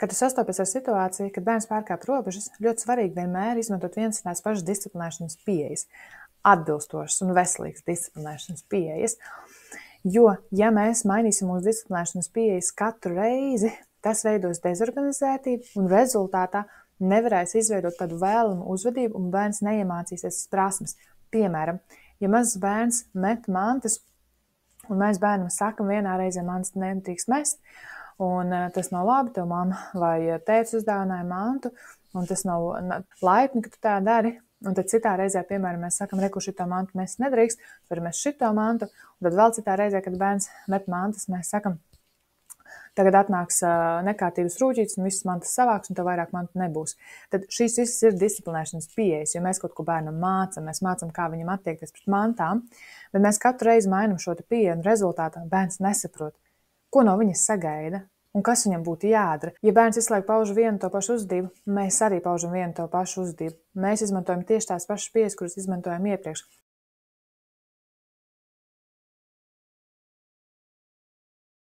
Kad tu sastopies ar situāciju, kad bērns pārkāp robežas, ļoti svarīgi vienmēr izmantot vienas un tās pašas disciplinēšanas pieejas, atbilstošas un veselīgas disciplinēšanas pieejas. Jo, ja mēs mainīsim mūsu disciplinēšanas pieejas katru reizi, tas veidos dezorganizētību un rezultātā nevarēs izveidot tādu vēlamu uzvedību un bērns neiemācīsies prasmes. Piemēram, ja mazs bērns met mantas un mēs bērnam sakam vienā reizē mantas nedrīkst mest, un tas nav labi, tev mamma vai tēvs uzdāvināja mantu, un tas nav laipni, ka tu tā dari. Un tad citā reizē, piemēram, mēs sakam, reku šito mantu mest nedrīkst, var mest šito mantu, un tad vēl citā reizē, kad bērns met mantas, mēs sakam, tagad atnāks nekārtības rūģītis un visas mantas savāks, un tev vairāk mantu nebūs. Tad šīs visas ir disciplinēšanas pieejas, jo mēs kaut ko bērnam mācam, mēs mācam, kā viņam attiekties pret mantām, bet mēs katru reizi mainam šo pieeju, un rezultātā bērns nesaprot, ko no viņas sagaida un kas viņam būtu jādara. Ja bērns visu laiku pauž vienu to pašu uzvedību, mēs arī paužam vienu to pašu uzvedību. Mēs izmantojam tieši tās pašas pieejas, kuras izmantojam iepriekš.